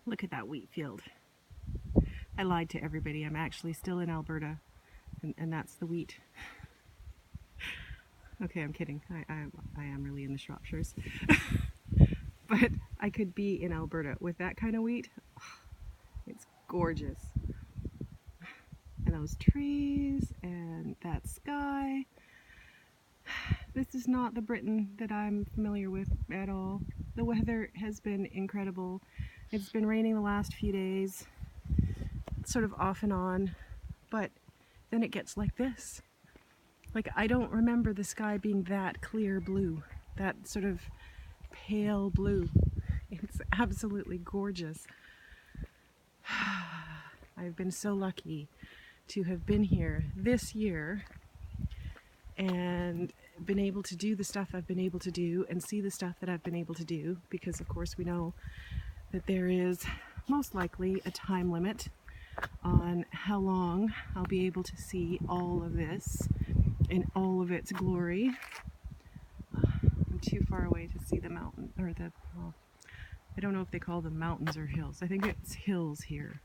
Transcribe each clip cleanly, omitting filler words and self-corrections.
Look at that wheat field. I lied to everybody. I'm actually still in Alberta, and that's the wheat. Okay, I'm kidding. I am really in the Shropshires. But I could be in Alberta with that kind of wheat. It's gorgeous. And those trees and that sky. This is not the Britain that I'm familiar with at all. The weather has been incredible. It's been raining the last few days, sort of off and on, but then it gets like this. Like, I don't remember the sky being that clear blue, that sort of pale blue. It's absolutely gorgeous. I've been so lucky to have been here this year and been able to do the stuff I've been able to do and see the stuff that I've been able to do, because of course we know that there is most likely a time limit on how long I'll be able to see all of this in all of its glory. I'm too far away to see the mountain, or well, I don't know if they call them mountains or hills. I think it's hills here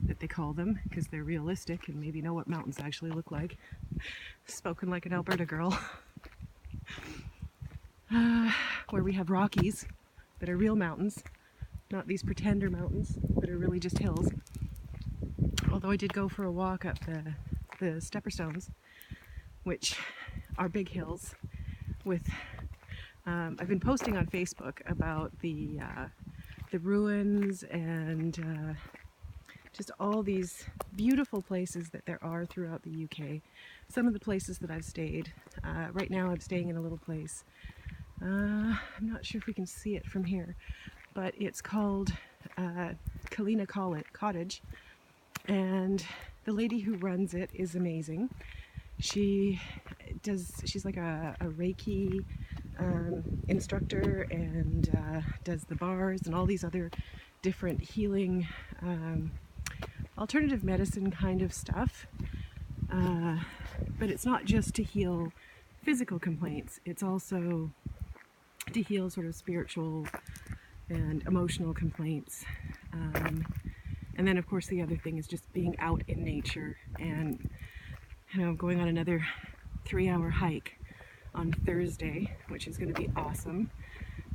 that they call them, because they're realistic and maybe know what mountains actually look like. Spoken like an Alberta girl. Where we have Rockies that are real mountains, not these pretender mountains that are really just hills. Although I did go for a walk up the Stepperstones, which are big hills with I've been posting on Facebook about the ruins and just all these beautiful places that there are throughout the UK. Some of the places that I've stayed. Right now I'm staying in a little place. I'm not sure if we can see it from here, but it's called Kalina Cottage, and the lady who runs it is amazing. She's like a Reiki instructor, and does the bars and all these other different healing alternative medicine kind of stuff, but it's not just to heal physical complaints, it's also to heal sort of spiritual and emotional complaints. And then of course the other thing is just being out in nature, and going on another 3-hour hike on Thursday, which is going to be awesome.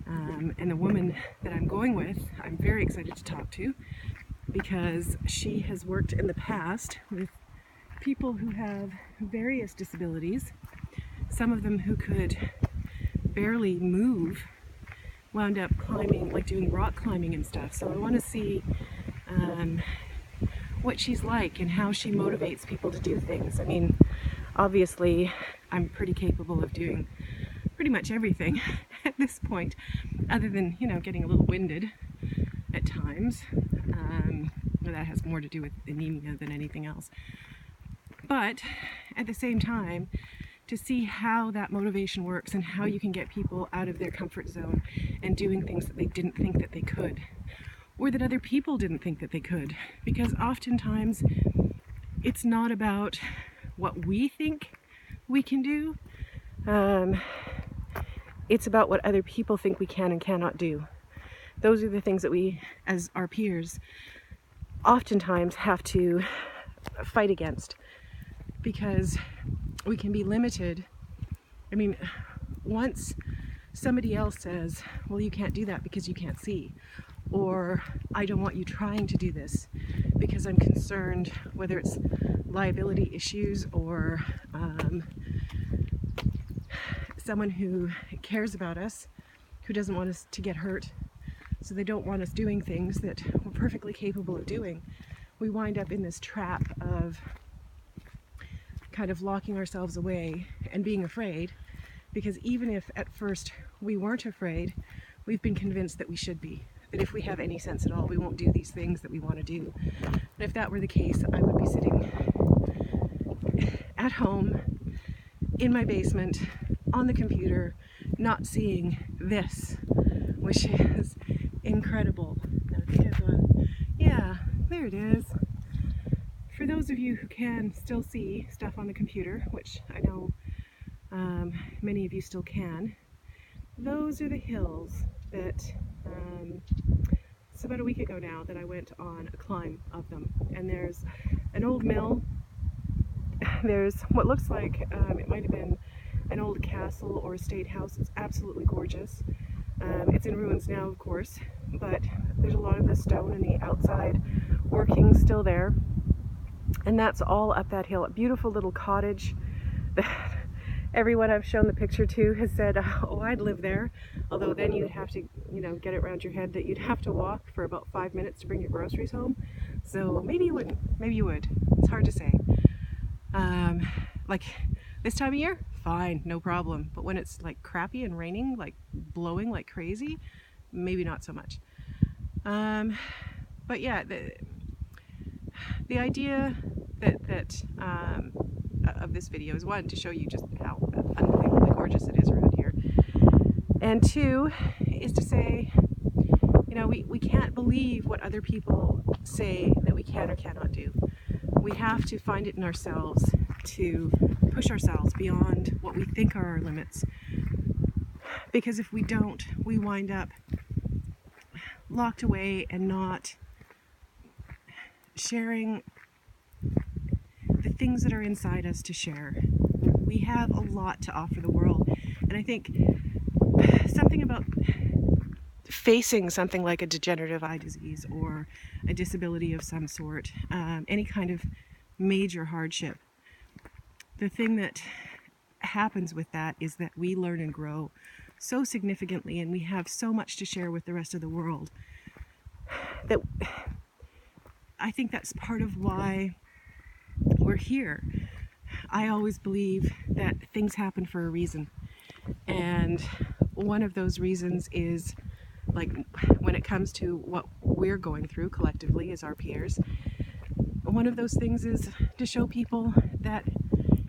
And the woman that I'm going with, I'm very excited to talk to, because she has worked in the past with people who have various disabilities, some of them who could barely move, wound up climbing, like doing rock climbing and stuff. So I want to see what she's like and how she motivates people to do things. I mean, obviously I'm pretty capable of doing pretty much everything at this point, other than, getting a little winded at times. That has more to do with anemia than anything else. But at the same time, to see how that motivation works and how you can get people out of their comfort zone and doing things that they didn't think that they could, or that other people didn't think that they could. Because oftentimes it's not about what we think we can do, it's about what other people think we can and cannot do. Those are the things that we, as our peers, oftentimes have to fight against, because we can be limited. I mean, once somebody else says, well, you can't do that because you can't see, or I don't want you trying to do this because I'm concerned, whether it's liability issues or someone who cares about us, who doesn't want us to get hurt, so they don't want us doing things that we're perfectly capable of doing, we wind up in this trap of kind of locking ourselves away and being afraid, because even if at first we weren't afraid, we've been convinced that we should be, that if we have any sense at all, we won't do these things that we want to do. And if that were the case, I would be sitting at home in my basement on the computer, not seeing this, which is incredible. Yeah, there it is. For those of you who can still see stuff on the computer, which I know many of you still can, those are the hills that it's about a week ago now that I went on a climb of them, and there's an old mill. There's what looks like it might have been an old castle or a state house. It's absolutely gorgeous. It's in ruins now, of course, but there's a lot of the stone and the outside workings still there. And that's all up that hill. A beautiful little cottage that everyone I've shown the picture to has said, oh, I'd live there. Although then you'd have to, get it around your head that you'd have to walk for about 5 minutes to bring your groceries home. So maybe you wouldn't, maybe you would. It's hard to say. Like this time of year, fine, no problem. But when it's like crappy and raining, like blowing like crazy, maybe not so much. But yeah, the idea that of this video is, one, to show you just how unbelievably gorgeous it is around here, and two is to say, we can't believe what other people say that we can or cannot do. We have to find it in ourselves to push ourselves beyond what we think are our limits, because if we don't, we wind up locked away and not sharing the things that are inside us to share. We have a lot to offer the world, and I think something about facing something like a degenerative eye disease or a disability of some sort, any kind of major hardship, the thing that happens with that is that we learn and grow so significantly, and we have so much to share with the rest of the world, that I think that's part of why we're here. I always believe that things happen for a reason, and one of those reasons is, like, when it comes to what we're going through collectively as our peers, one of those things is to show people that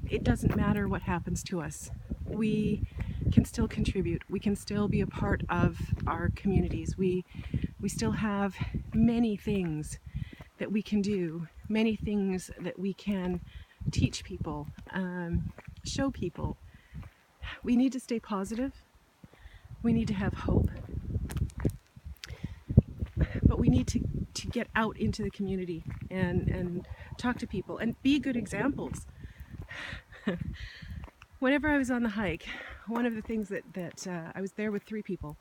it doesn't matter what happens to us. We can still contribute. We can still be a part of our communities. We still have many things that we can do, many things that we can teach people, show people. We need to stay positive. We need to have hope. But we need to get out into the community and talk to people and be good examples. Whenever I was on the hike, one of the things that I was there with 3 people,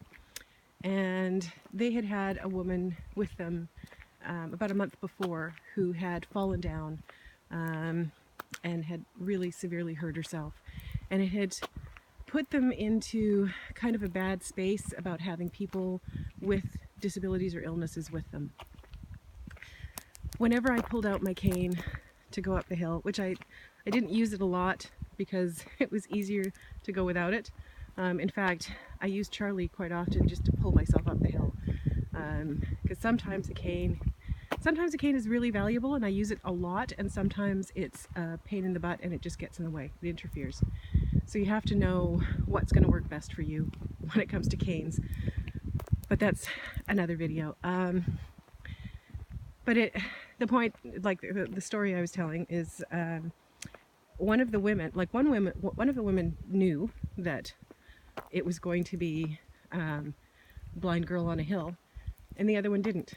and they had a woman with them about a month before who had fallen down and had really severely hurt herself, and it had put them into kind of a bad space about having people with disabilities or illnesses with them. Whenever I pulled out my cane to go up the hill, which I didn't use it a lot because it was easier to go without it. In fact, I use Charlie quite often just to pull myself up the hill, because sometimes a cane is really valuable and I use it a lot, and sometimes it's a pain in the butt and it just gets in the way, it interferes. So you have to know what's going to work best for you when it comes to canes, but that's another video. But the point, like the story I was telling is, one of the women knew that it was going to be blind girl on a hill, and the other one didn't.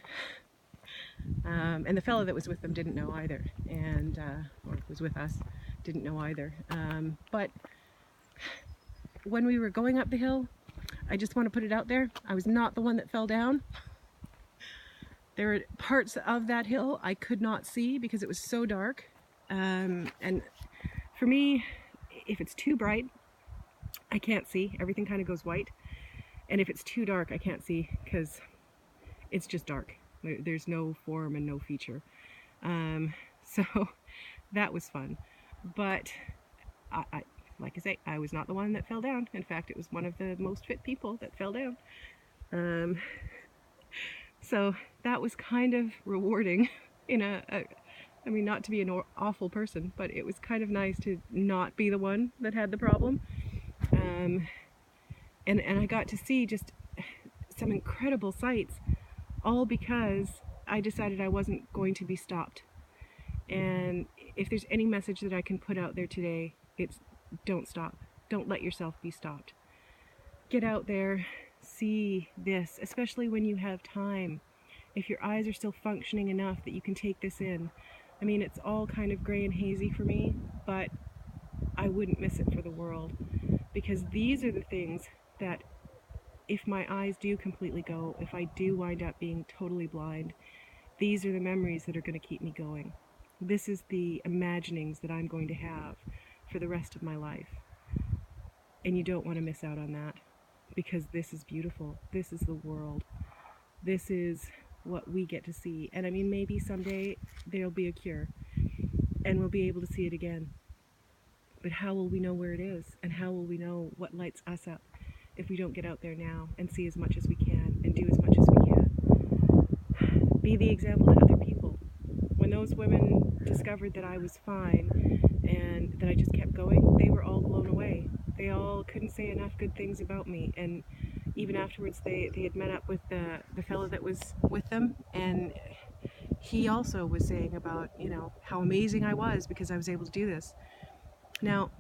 And the fellow that was with them didn't know either, and or was with us, didn't know either. But when we were going up the hill, I just want to put it out there, I was not the one that fell down. There were parts of that hill I could not see because it was so dark. And for me, if it's too bright, I can't see. Everything kind of goes white. And if it's too dark, I can't see because it's just dark. There's no form and no feature. So that was fun. But like I say, I was not the one that fell down. In fact, it was one of the most fit people that fell down. So that was kind of rewarding in I mean, not to be an awful person, but it was kind of nice to not be the one that had the problem. And I got to see just some incredible sights, all because I decided I wasn't going to be stopped. And if there's any message that I can put out there today, it's don't stop. Don't let yourself be stopped. Get out there, see this, especially when you have time. if your eyes are still functioning enough that you can take this in. I mean, it's all kind of gray and hazy for me, but I wouldn't miss it for the world, because these are the things that, if my eyes do completely go, if I do wind up being totally blind, these are the memories that are going to keep me going. This is the imaginings that I'm going to have for the rest of my life. And you don't want to miss out on that, because this is beautiful. This is the world. This is what we get to see. And I mean, maybe someday there'll be a cure and we'll be able to see it again. But how will we know where it is? And how will we know what lights us up if we don't get out there now and see as much as we can and do as much as we can? Be the example to other people. When those women discovered that I was fine and that I just kept going, they were all blown away. They all couldn't say enough good things about me. And even afterwards, they had met up with the fellow that was with them, and he also was saying about, how amazing I was because I was able to do this. Now,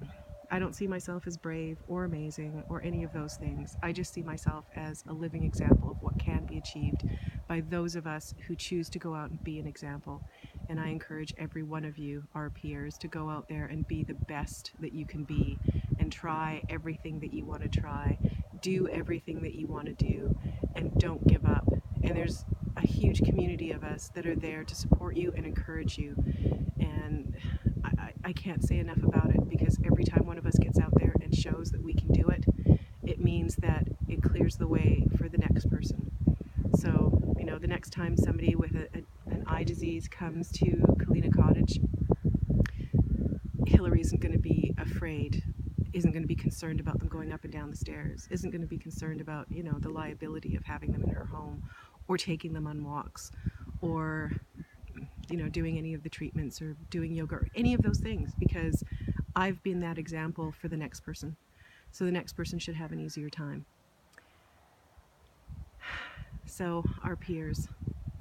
I don't see myself as brave or amazing or any of those things. I just see myself as a living example of what can be achieved by those of us who choose to go out and be an example. And I encourage every one of you, our peers, to go out there and be the best that you can be, and try everything that you want to try, do everything that you want to do, and don't give up. And there's a huge community of us that are there to support you and encourage you. And I can't say enough about it, because every time one of us gets out there and shows that we can do it, it means that it clears the way for the next person. So, the next time somebody with an eye disease comes to Kalina Cottage, Hillary isn't going to be afraid, isn't going to be concerned about them going up and down the stairs, isn't going to be concerned about, the liability of having them in her home or taking them on walks or doing any of the treatments or doing yoga or any of those things, because I've been that example for the next person. So the next person should have an easier time. So our peers,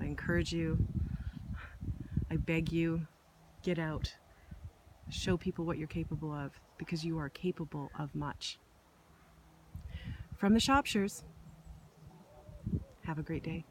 I encourage you, I beg you, get out. Show people what you're capable of, because you are capable of much. From the Shropshires, have a great day.